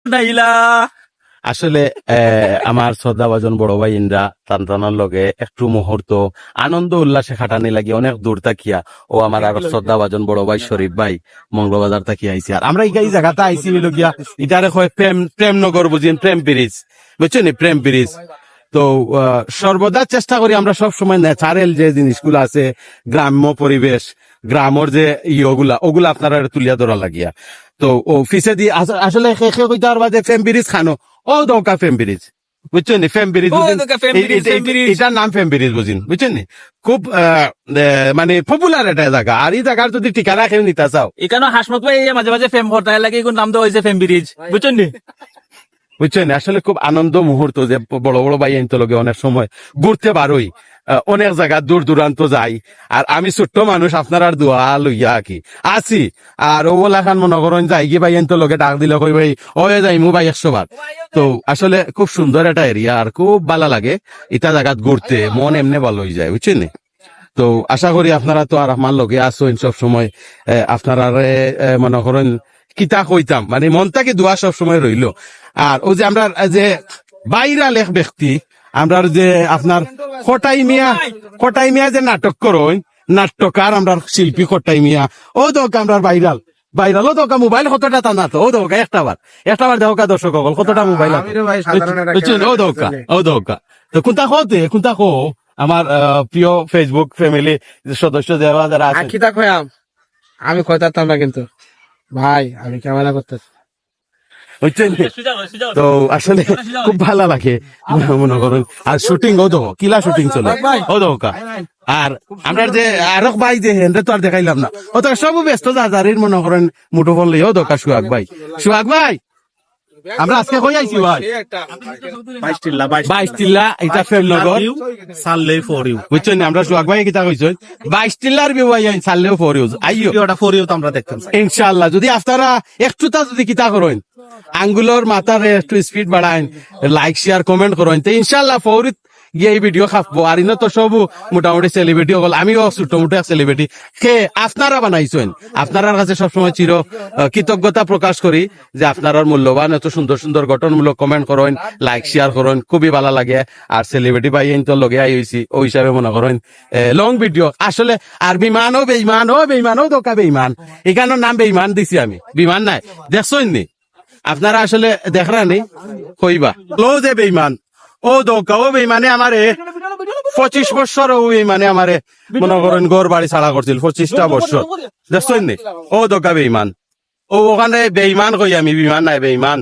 নাইলা আসলে আমার শ্রদ্ধাভাজন বড় ভাই ইন্দ্রা তান্তানার লগে একটু মুহূর্ত আনন্দ উল্লাসে খাটানি লাগি অনেক দূর তাকিয়া ও আমার আর শ্রদ্ধাভাজন বড় ভাই শরীফ ভাই মঙ্গলবাজার তাকিয়া আইসি আর আমরা এই জায়গাটা আইসি হইল গিয়া ইটারে হয় প্রেম নগর বুঝিন প্রেম ব্রিজ বুঝছেন প্রেম ব্রিজ তো সর্বদা চেষ্টা করি আমরা সব সময় ন্যাচারাল যে জিনিসগুলো আছে গ্রাম্য পরিবেশ গ্রামের যে ওগুলা আপনারা তুলিয়া ধরা লাগিয়া তো ও ফিসে দিয়ে আসলে কইতে পারবা যে ফেম ব্রিজ খানো ও দৌকা ফেম ব্রিজ বুঝছেন ফেম ব্রিজ এটার নাম ফেম ব্রিজ বুঝিন বুঝছেন খুব মানে পপুলার একটা জায়গা আর এই জায়গার যদি ঠিকানা কেউ নিতে চাও এখানে হাসমত ভাই মাঝে মাঝে ফেম করতে লাগে কোন নাম দেওয়া হয়েছে ফেম ব্রিজ বুঝছেন নি বুঝছেন আসলে খুব আনন্দ মুহূর্ত যে বড় বড় ভাই আইনতে লগে অনেক সময় ঘুরতে পারোই অনেক জায়গা দূর দূরান্ত যাই আর আমি ছোট্ট মানুষ আপনার আর দোয়া লইয়া কি আছি আর ও বলা খান মনে করেন যাই গিয়ে ভাই আইনতে লগে ডাক দিলে কই ভাই ও যাই মু ভাই 100 বার তো আসলে খুব সুন্দর একটা এরিয়া আর খুব ভালো লাগে এটা জায়গাত ঘুরতে মন এমনি ভালো হয়ে যায় বুঝছেন তো আশা করি আপনারা তো আর আমার লগে আসেন সব সময় আপনারা মনে করেন কিতা কইতাম মানে মনটাকে দোয়া সব সময় রইল আর ও যে আমরা যে বাইরাল এক ব্যক্তি আমরা যে আপনার খটাই মিয়া যে নাটক করোই নাট্যকার আমরা শিল্পী খটাই মিয়া ও তো আমরা ভাইরাল ও তো মোবাইল কতটা টানা তো ও দৌকা একটা বার দেখা দর্শক কতটা মোবাইল ও দৌকা তো কোনটা কো আমার প্রিয় ফেসবুক ফ্যামিলি সদস্য যারা আছে আমি কইতাম না কিন্তু ভাই আমি ক্যামেরা করতেছি বুঝছেন তো আসলে খুব ভালো লাগে মনে করেন আর শুটিং ও তো কিলা শুটিং চলে ও দৌকা আর আমরা যে আরক ভাই যে হেন্দ্রে তো আর দেখাইলাম না ও তো সব ব্যস্ত যাজারির মনে করেন মুঠো ফল ও দৌকা সুহাগ ভাই আমরা আজকে কই আইছি ভাই 22 টিল্লা এটা ফেমনগর সাললে ফর ইউ বুঝছেন আমরা সুহাগ ভাই কিতা কইছেন 22 টিল্লার বিবাই সাললেও ফর ইউ আইও ওটা ফর ইউ তো আমরা দেখতাম ইনশাআল্লাহ যদি আপনারা একটুটা যদি কিতা করেন আঙ্গুলোর মাথার একটু স্পিড বাড়াইন লাইক শেয়ার কমেন্ট করেন তো ইনশাআল্লাহ ফৌরিত গিয়ে এই ভিডিও খাবো আর ইনো তো সব মোটামুটি সেলিব্রিটি হল আমিও ছোট মোটো সেলিব্রিটি কে আপনারা বানাইছেন আপনার কাছে সবসময় চির কৃতজ্ঞতা প্রকাশ করি যে আপনার মূল্যবান এত সুন্দর সুন্দর গঠনমূলক কমেন্ট করেন লাইক শেয়ার করেন খুবই ভালো লাগে আর সেলিব্রিটি ভাই তো লগে আই হয়েছি ওই হিসাবে মনে করেন লং ভিডিও আসলে আর বেইমান ও দোকা বেইমান এখানে নাম বেইমান দিছি আমি বিমান নাই দেখছেন নি আপনারা আসলে দেখরানি কইবা লো যে বেইমান ও দোকা ও বেইমানে আমারে 25 বছর ও বেইমানে আমারে মনে করেন ঘর বাড়ি ছাড়া করছিল 25টা বছর দেখছেন নি ও দোকা বেইমান ও ওখানে বেইমান কই আমি বিমান নাই বেইমান